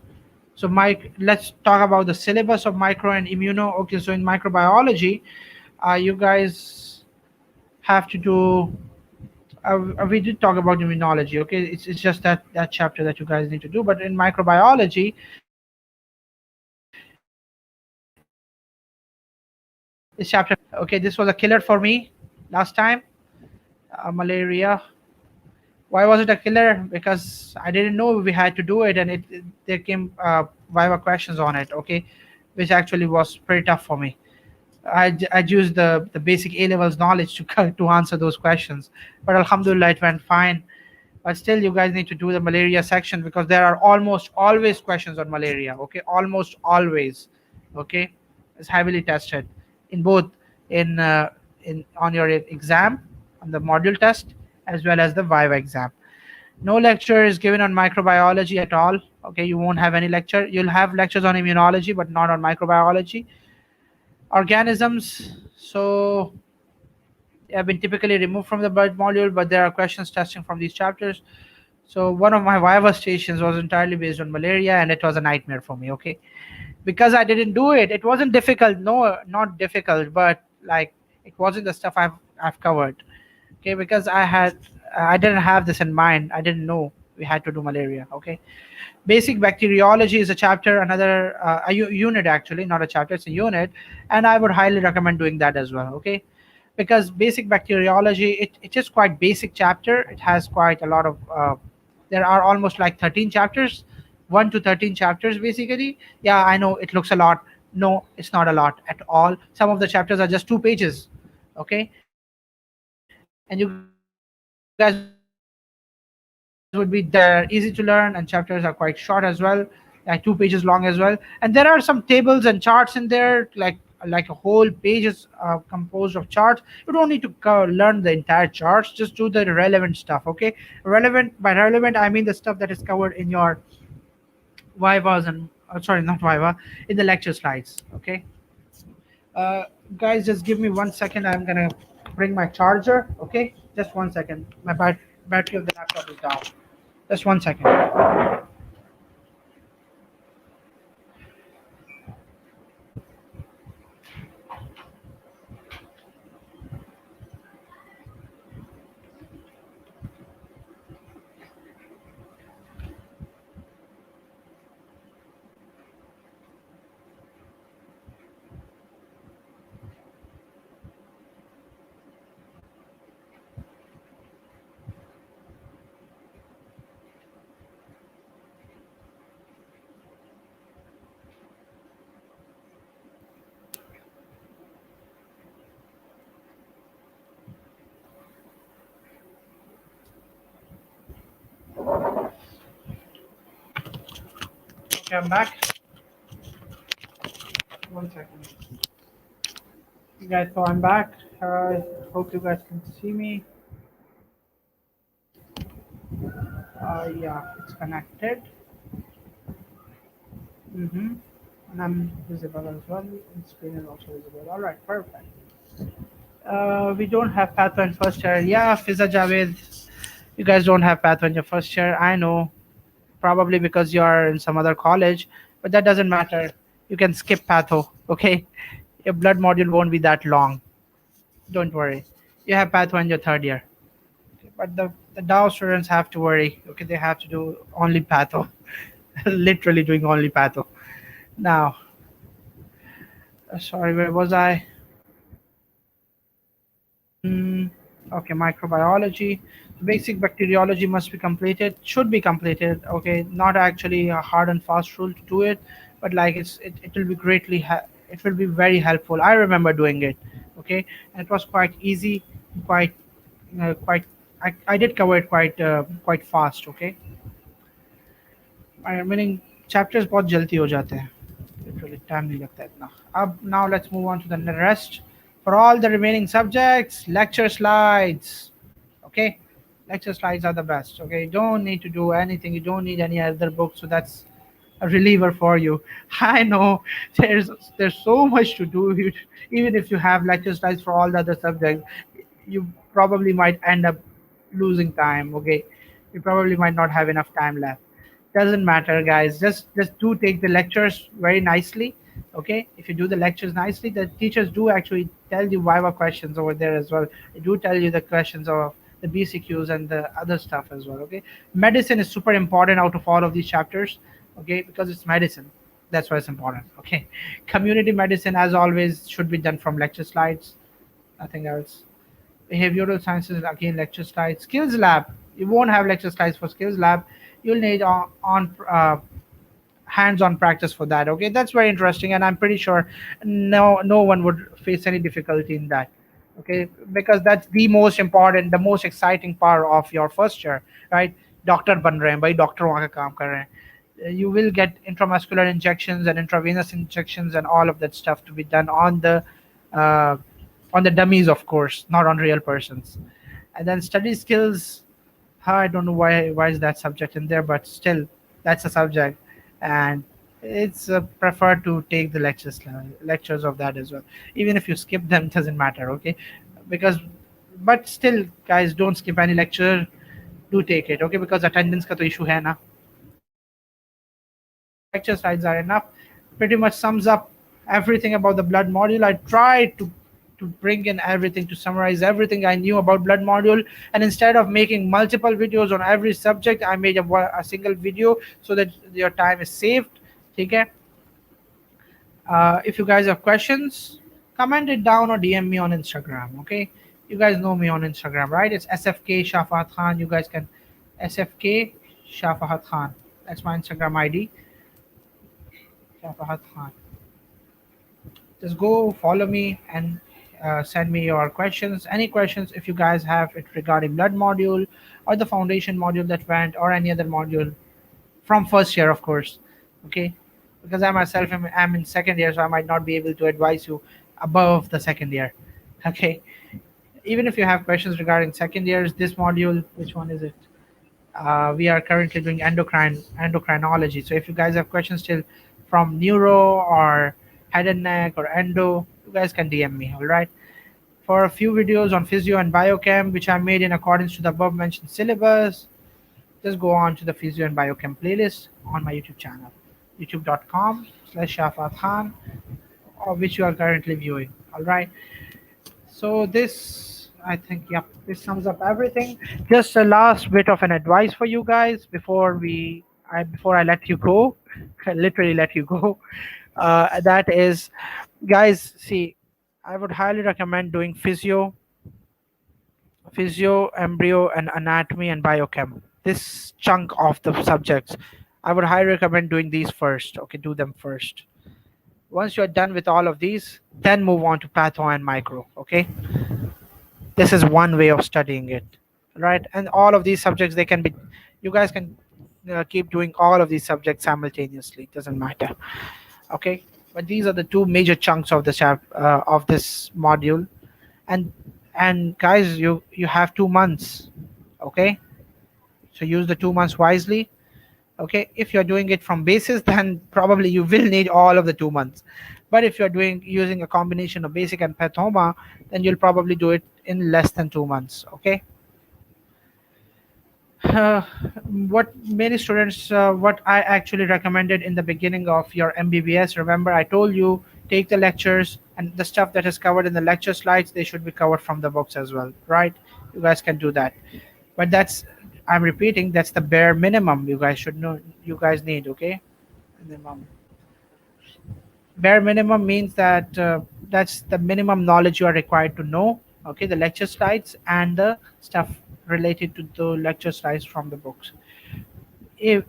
So Mike, let's talk about the syllabus of micro and immuno. Okay, so in microbiology, you guys have to do. We did talk about immunology. Okay, it's just that chapter that you guys need to do. But in microbiology, this chapter. Okay, this was a killer for me last time. Malaria. Why was it a killer? Because I didn't know we had to do it, and there came Viva questions on it. Okay, which actually was pretty tough for me. I'd used the basic A levels knowledge to answer those questions, but Alhamdulillah it went fine. But still, you guys need to do the malaria section because there are almost always questions on malaria. Okay, almost always. Okay, it's heavily tested in both in on your exam, on the module test, as well as the Viva exam. No lecture is given on microbiology at all. Okay, you won't have any lecture. You'll have lectures on immunology, but not on microbiology. Organisms, so have been typically removed from the blood module, but there are questions testing from these chapters. So one of my Viva stations was entirely based on malaria, and it was a nightmare for me. Okay, because I didn't do it. It wasn't difficult. No, not difficult, but like it wasn't the stuff I've covered. Okay, because I had I didn't have this in mind. I didn't know we had to do malaria. Okay. Basic bacteriology is a chapter, another unit actually, not a chapter, it's a unit, and I would highly recommend doing that as well. Okay, because basic bacteriology, it is quite basic chapter. It has quite a lot of. There are almost like 13 chapters, 1 to 13 chapters basically. Yeah, I know it looks a lot. No, it's not a lot at all. Some of the chapters are just 2 pages. Okay, and you guys would be done with them. Chapters are easy to learn and chapters are quite short as well, like 2 pages long as well. And there are some tables and charts in there, like a whole page is composed of charts. You don't need to learn the entire charts, just do the relevant stuff. Okay, relevant, by relevant I mean the stuff that is covered in your vivas and sorry, not viva, in the lecture slides. Okay. Guys, just give me 1 second. I'm gonna bring my charger. Okay, just 1 second. My battery of the laptop is down. Just 1 second. Okay, I'm back. 1 second. You guys, so I'm back. Hope you guys can see me. Yeah, it's connected. Mm-hmm. And I'm visible as well. And screen is also visible. All right, perfect. We don't have patho in first year. Yeah, Fiza Javed, you guys don't have patho in your first year. I know, probably because you're in some other college, but that doesn't matter. You can skip patho. Okay, your blood module won't be that long. Don't worry. You have patho in your third year. But the Dow students have to worry. Okay, they have to do only patho, literally doing only patho. Now, sorry, where was I? Mm, okay, microbiology. Basic bacteriology must be completed, should be completed. Okay, not actually a hard and fast rule to do it, but like it will be it will be very helpful. I remember doing it. Okay, and it was quite easy, quite quite. I did cover it quite fast. Okay, I meaning chapters बहुत जल्दी हो जाते हैं. Literally time नहीं लगता इतना. अब now let's move on to the rest. For all the remaining subjects, lecture slides. Okay, lecture slides are the best. Okay, you don't need to do anything. You don't need any other book. So that's a reliever for you. I know there's so much to do. Even if you have lecture slides for all the other subjects, you probably might end up losing time. Okay, you probably might not have enough time left. Doesn't matter, guys. Just do take the lectures very nicely. Okay, if you do the lectures nicely, the teachers do actually tell you viva questions over there as well. They do tell you the questions of the bcqs and the other stuff as well. Okay, medicine is super important out of all of these chapters. Okay, because it's medicine, that's why it's important. Okay, community medicine as always should be done from lecture slides, nothing else. Behavioral sciences, again lecture slides. Skills lab, you won't have lecture slides for skills lab. You'll need on hands-on practice for that. Okay, that's very interesting, and I'm pretty sure no one would face any difficulty in that. Okay, because that's the most important, the most exciting part of your first year, right? Doctor ban rahe hain bhai, doctor वहाँ का काम कर रहे हैं. You will get intramuscular injections and intravenous injections and all of that stuff to be done uh, on the dummies, of course, not on real persons. And then study skills. I don't know why is that subject in there, but still, that's a subject, and it's preferred to take the lectures of that as well. Even if you skip them, doesn't matter. Okay, because but still, guys, don't skip any lecture. Do take it. Okay, because attendance का तो issue है ना. Lecture slides are enough. Pretty much sums up everything about the blood module. I tried to to bring in everything, to summarize everything I knew about blood module. And instead of making multiple videos on every subject, I made a single video so that your time is saved. Okay. If you guys have questions, comment it down or DM me on Instagram. Okay, you guys know me on Instagram, right? It's SFK Shafahat Khan. You guys can SFK Shafahat Khan. That's my Instagram ID. Shafahat Khan. Just go follow me and send me your questions. Any questions if you guys have it regarding blood module or the foundation module that went or any other module from first year, of course. Okay, because I myself am in second year, so I might not be able to advise you above the second year. Okay, even if you have questions regarding second years, this module, which one is it? We are currently doing endocrinology. So if you guys have questions still from neuro or head and neck or endo, you guys can DM me. All right. For a few videos on physio and biochem, which I made in accordance to the above mentioned syllabus, just go on to the physio and biochem playlist on my YouTube channel, youtube.com/Shafat Khan, or which you are currently viewing. All right. So this, I think, yep, this sums up everything. Just a last bit of an advice for you guys before I let you go, I literally let you go. That is, guys, see, I would highly recommend doing physio, embryo, and anatomy and biochem. This chunk of the subjects, I would highly recommend doing these first. Okay, do them first. Once you're done with all of these, then move on to patho and micro. Okay, this is one way of studying it, right? And all of these subjects, they can be, you guys can keep doing all of these subjects simultaneously. It doesn't matter. Okay, but these are the two major chunks of the of this module. And guys, you have 2 months. Okay, so use the 2 months wisely. Okay, if you're doing it from basis, then probably you will need all of the 2 months. But if you're doing using a combination of basic and pathoma, then you'll probably do it in less than 2 months. Okay. uh, what many students, what I actually recommended in the beginning of your MBBS, remember I told you, take the lectures and the stuff that is covered in the lecture slides, they should be covered from the books as well, right? You guys can do that. But that's, I'm repeating, that's the bare minimum you guys should know, you guys need. Okay, minimum. Bare minimum means that that's the minimum knowledge you are required to know. Okay, the lecture slides and the stuff related to the lecture slides from the books. If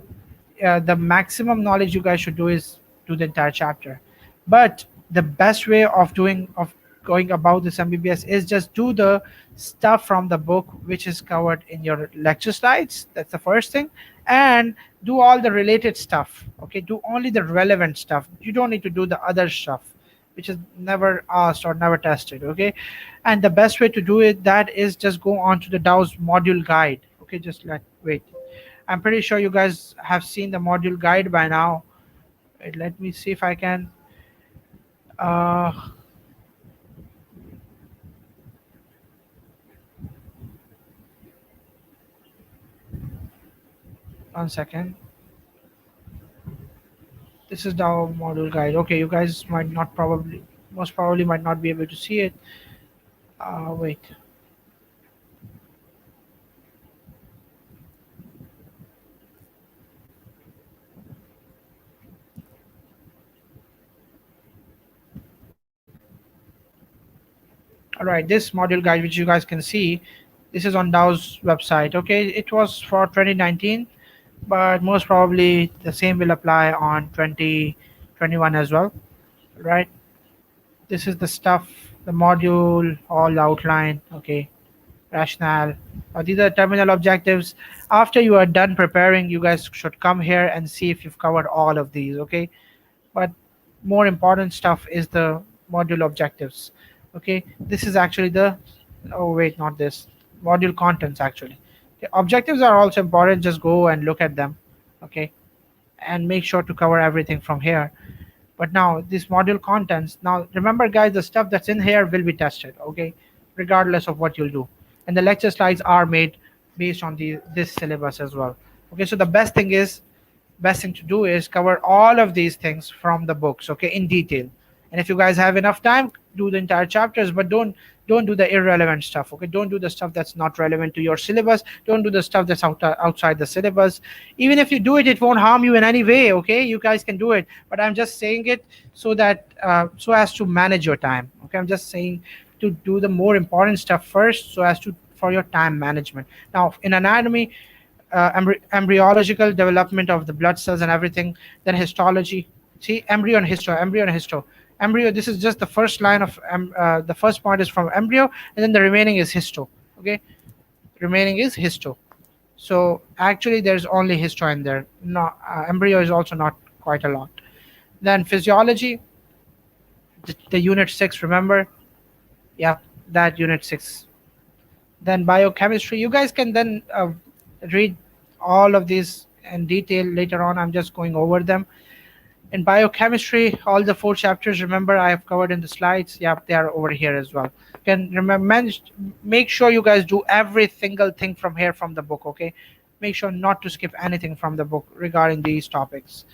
the maximum knowledge you guys should do is do the entire chapter, but the best way of going about this MBBS is just do the stuff from the book which is covered in your lecture slides. That's the first thing. And do all the related stuff. Okay, do only the relevant stuff. You don't need to do the other stuff which is never asked or never tested. Okay, and the best way to do it, that is just go on to the Dow's module guide. Okay, just wait, I'm pretty sure you guys have seen the module guide by now. Wait, let me see if I can. Uh, 1 second. This is the module guide. Okay, you guys might not probably, most probably might not be able to see it. Wait. All right, this module guide, which you guys can see, this is on Dow's website. Okay, it was for 2019, but most probably the same will apply on 2021 as well, right? This is the stuff, the module, all outline. Okay, rationale. These are terminal objectives. After you are done preparing, you guys should come here and see if you've covered all of these. Okay, but more important stuff is the module objectives. Okay, this is actually the, oh wait, not this, module contents actually. Okay, objectives are also important, just go and look at them. Okay, and make sure to cover everything from here. But now this module contents, now remember guys, the stuff that's in here will be tested. Okay, regardless of what you'll do. And the lecture slides are made based on this syllabus as well. Okay, so the best thing to do is cover all of these things from the books. Okay, in detail, And if you guys have enough time, do the entire chapters, but don't do the irrelevant stuff. Okay, don't do the stuff that's not relevant to your syllabus. Don't do the stuff that's outside the syllabus. Even if you do it, it won't harm you in any way. Okay, you guys can do it, but I'm just saying it so that so as to manage your time. Okay, I'm just saying to do the more important stuff first, so as to for your time management. Now in anatomy, embryological development of the blood cells and everything, then histology. See, embryo and histo, embryo and histo. Embryo, this is just the first line of the first point is from embryo, and then the remaining is histo. Okay, remaining is histo. So actually there's only histo in there. No, embryo is also not quite a lot. Then physiology, the unit 6, remember? Yeah, that unit 6. Then biochemistry, you guys can then read all of these in detail later on. I'm just going over them. In biochemistry, all the 4 chapters, remember, I have covered in the slides. Yeah, they are over here as well. Can remember, make sure you guys do every single thing from here from the book. Okay, make sure not to skip anything from the book regarding these topics.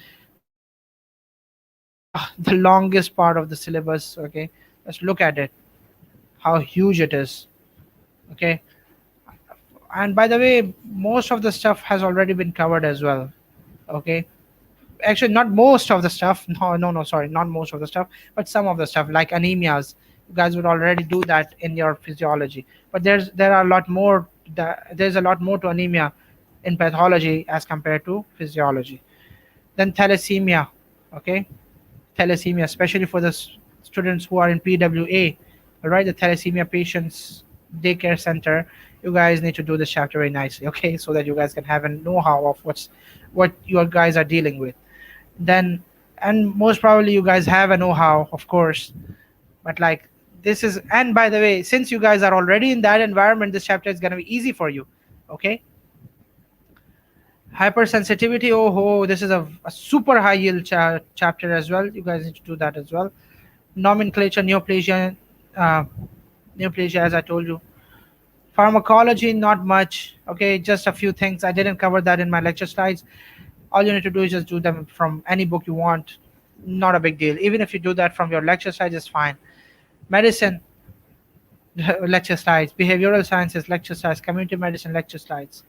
The longest part of the syllabus. Okay, let's look at it, how huge it is. Okay, and by the way, most of the stuff has already been covered as well. Okay, actually not most of the stuff, no, sorry, not most of the stuff, but some of the stuff like anemias, you guys would already do that in your physiology. But there are a lot more, there's a lot more to anemia in pathology as compared to physiology. Then thalassemia. Okay, thalassemia, especially for the students who are in PWA, all right, the thalassemia patients daycare center, you guys need to do this chapter very nicely. Okay, so that you guys can have a know-how of what your guys are dealing with. Then, and most probably you guys have a know-how, of course, but like this is, and by the way, since you guys are already in that environment, this chapter is going to be easy for you. Okay, hypersensitivity, oh, this is a super high yield chapter as well. You guys need to do that as well. Nomenclature, neoplasia, uh, neoplasia, as I told you. Pharmacology, not much. Okay, just a few things. I didn't cover that in my lecture slides. All you need to do is just do them from any book you want. Not a big deal. Even if you do that from your lecture slides, it's fine. Medicine, lecture slides. Behavioral sciences, lecture slides. Community medicine, lecture slides.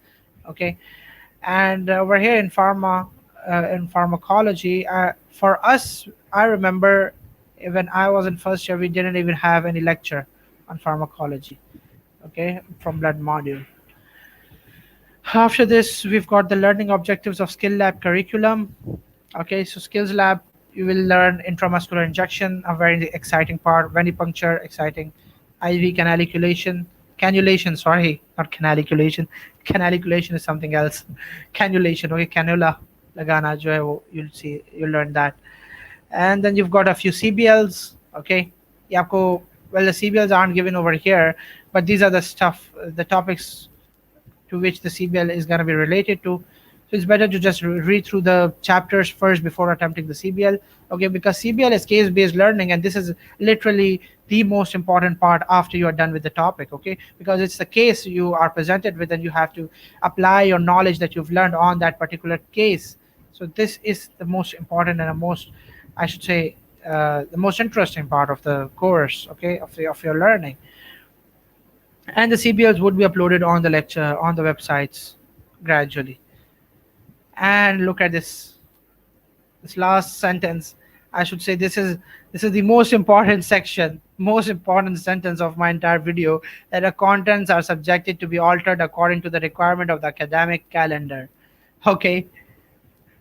Okay, and over here in in pharmacology, for us, I remember when I was in first year, we didn't even have any lecture on pharmacology. Okay, from blood module. After this, we've got the learning objectives of skill lab curriculum. Okay, so skills lab, you will learn intramuscular injection, a very exciting part. Venipuncture, exciting. IV cannulation, sorry, not canaliculation. Canaliculation is something else. Cannulation, okay, cannula lagana jo hai wo, you'll learn that. And then you've got a few CBLs. Okay, ye aapko, well, the CBLs aren't given over here, but these are the stuff, the topics to which the CBL is going to be related to. So it's better to just read through the chapters first before attempting the CBL. Okay, because CBL is case-based learning, and this is literally the most important part after you are done with the topic. Okay, because it's the case you are presented with, and you have to apply your knowledge that you've learned on that particular case. So this is the most important and the most, I should say, the most interesting part of the course. Okay, of your learning. And the CBLs would be uploaded on the lecture on the websites gradually. And look at this last sentence. I should say this is the most important section, most important sentence of my entire video, that the contents are subjected to be altered according to the requirement of the academic calendar. Okay,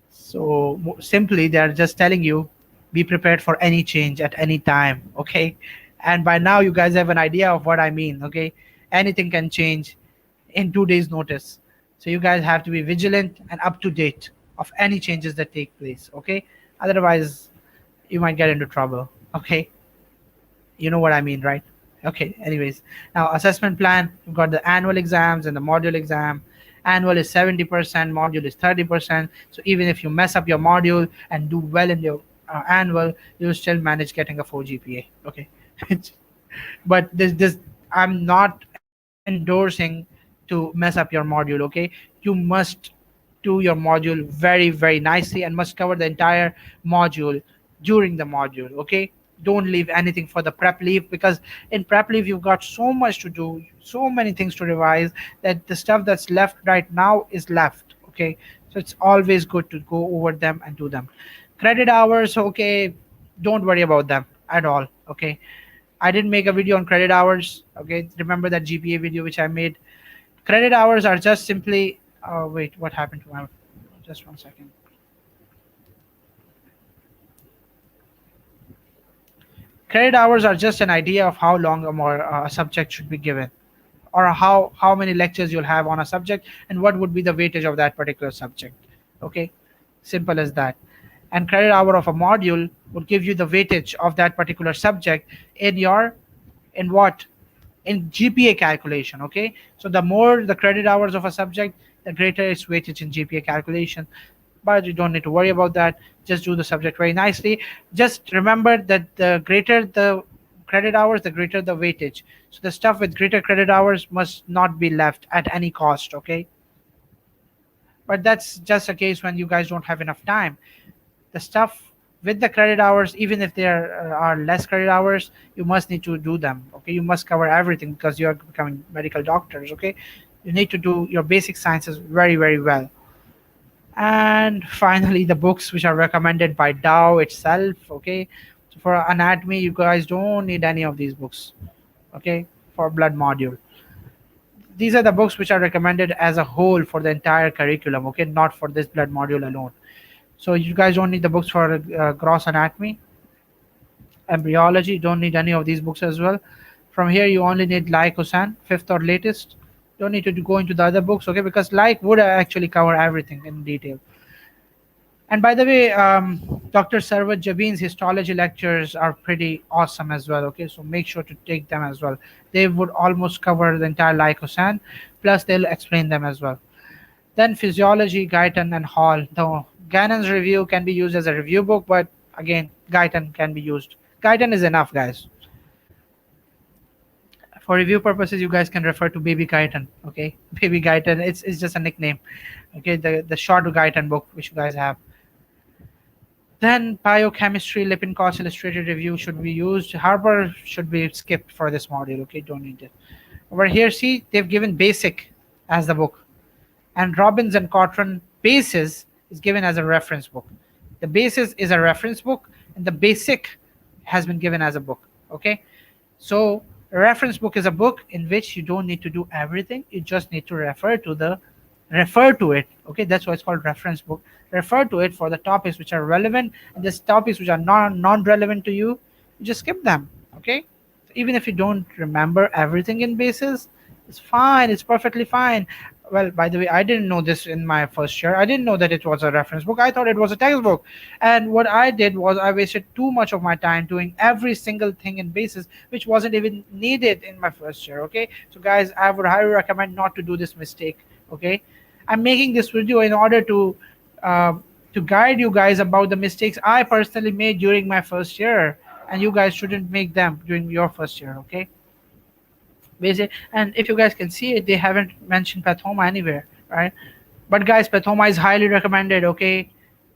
so simply they are just telling you, be prepared for any change at any time. Okay, and by now you guys have an idea of what I mean. Okay, anything can change in 2 days notice, so you guys have to be vigilant and up to date of any changes that take place. Okay, otherwise you might get into trouble. Okay, you know what I mean, right? Okay, anyways, now assessment plan, you've got the annual exams and the module exam. Annual is 70%, module is 30%. So even if you mess up your module and do well in your annual, you'll still manage getting a 4 GPA. Okay, but this I'm not endorsing to mess up your module. Okay, you must do your module very nicely and must cover the entire module during the module. Okay, Don't leave anything for the prep leave, because in prep leave you've got so much to do, so many things to revise, that the stuff that's left right now is left. Okay, so it's always good to go over them and do them. Credit hours, okay, don't worry about them at all. Okay, I didn't make a video on credit hours. Okay, remember that GPA video which I made? Credit hours are just simply, wait, what happened to my, just 1 second. Credit hours are just an idea of how long a more a subject should be given, or how many lectures you'll have on a subject, and what would be the weightage of that particular subject. Okay, simple as that. And credit hour of a module would give you the weightage of that particular subject in your, in what, in GPA calculation. Okay, so the more the credit hours of a subject, the greater its weightage in GPA calculation. But you don't need to worry about that. Just do the subject very nicely. Just remember that the greater the credit hours, the greater the weightage. So the stuff with greater credit hours must not be left at any cost. Okay, but that's just a case when you guys don't have enough time. The stuff with the credit hours, even if there are less credit hours, you must need to do them. Okay, you must cover everything because you are becoming medical doctors. Okay, you need to do your basic sciences very, very well. And finally, the books which are recommended by Dow itself. Okay, so for anatomy, you guys don't need any of these books. Okay, for blood module, these are the books which are recommended as a whole for the entire curriculum. Okay, not for this blood module alone. So you guys don't need the books for gross anatomy, embryology. Don't need any of these books as well. From here, you only need Lycosan, fifth or latest. Don't need to go into the other books. Okay, because like would actually cover everything in detail. And by the way, Dr. Sarwat Jabin's histology lectures are pretty awesome as well. Okay, so make sure to take them as well. They would almost cover the entire Lycosan, plus they'll explain them as well. Then Physiology, Guyton, and Hall. The Gannon's review can be used as a review book, but again, Guyton can be used. Guyton is enough, guys. For review purposes, you guys can refer to Baby Guyton. Okay, Baby Guyton. It's just a nickname. Okay, the short Guyton book which you guys have. Then Biochemistry, Lippincott Illustrated Review should be used. Harper should be skipped for this module. Okay, don't need it. Over here, see, they've given Basic as the book, and Robbins and Cotran Basis is given as a reference book. The Basis is a reference book, and the Basic has been given as a book. Okay, so a reference book is a book in which you don't need to do everything. You just need to refer to it. Okay, that's why it's called reference book. Refer to it for the topics which are relevant, and the topics which are non-relevant to you, you just skip them. Okay, even if you don't remember everything in Basis, it's fine, it's perfectly fine. Well, by the way, I didn't know this in my first year. I didn't know that it was a reference book. I thought it was a textbook. And what I did was I wasted too much of my time doing every single thing in Basis which wasn't even needed in my first year. Okay, so guys, I would highly recommend not to do this mistake. Okay, I'm making this video in order uh, to guide you guys about the mistakes I personally made during my first year, and you guys shouldn't make them during your first year. Okay, basic. And if you guys can see it, they haven't mentioned Pathoma anywhere, right? But guys, Pathoma is highly recommended. Okay,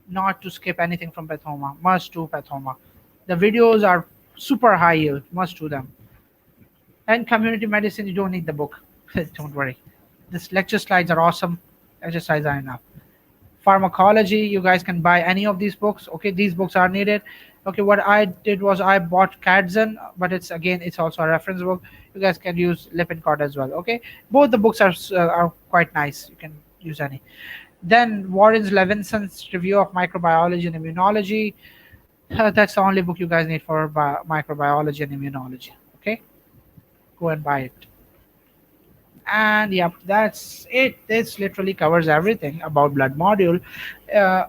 not to skip anything from Pathoma. Must do Pathoma. The videos are super high yield. Must do them. And community medicine, you don't need the book. Don't worry. This lecture slides are awesome. Lecture slides are enough. Pharmacology, you guys can buy any of these books. Okay, these books are needed. Okay, what I did was I bought Kadzan, but it's again, it's also a reference book. You guys can use Lippincott as well. Okay, both the books are quite nice. You can use any. Then Warren's Levinson's review of microbiology and immunology. That's the only book you guys need for microbiology and immunology. Okay, go and buy it. And yep, that's it. This literally covers everything about blood module.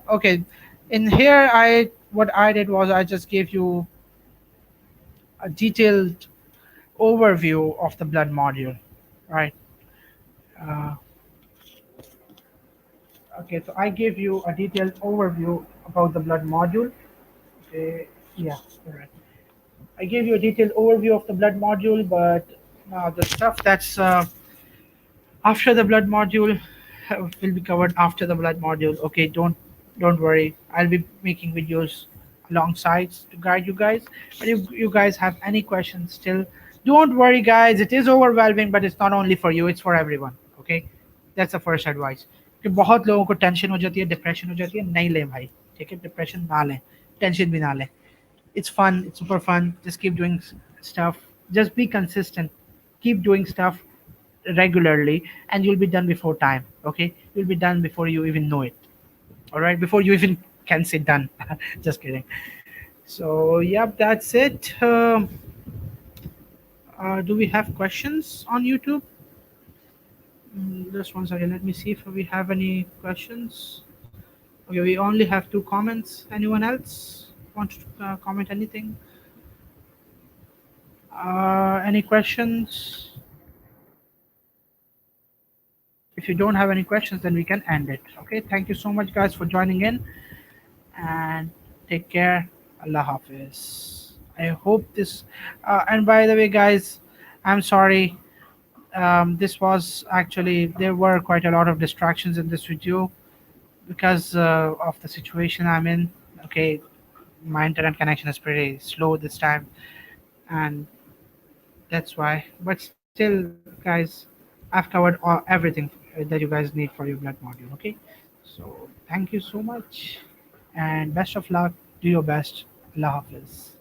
Okay, in here, I what I did was I just gave you a detailed overview of the blood module, right? uh, okay, so I gave you a detailed overview about the blood module. Okay, yeah, all right. I gave you a detailed overview of the blood module, but now the stuff that's after the blood module will be covered after the blood module. Okay, don't worry. I'll be making videos alongside to guide you guys. But if you guys have any questions still, don't worry guys, it is overwhelming, but it's not only for you, it's for everyone. Okay, that's the first advice. कि बहुत लोगों को tension हो जाती है, depression हो जाती है, नहीं ले भाई, ठीक है, डिप्रेशन ना लें, टेंशन भी ना लें. It's fun, it's super fun, just keep doing stuff, just be consistent, keep doing stuff regularly, and you'll be done before time. Okay, you'll be done before you even know it. All right, before you even can say done. Just kidding. So yep, that's it. Do we have questions on YouTube? Just one second, let me see if we have any questions. Okay, we only have two comments. Anyone else want to comment anything? Any questions? If you don't have any questions, then we can end it. Okay, thank you so much, guys, for joining in, and take care. Allah Hafiz. I hope this. And by the way, guys, I'm sorry. This was actually, there were quite a lot of distractions in this video because of the situation I'm in. Okay, my internet connection is pretty slow this time, and that's why. But still, guys, I've covered everything that you guys need for your blood module. Okay, so thank you so much, and best of luck. Do your best. Allah Hafiz.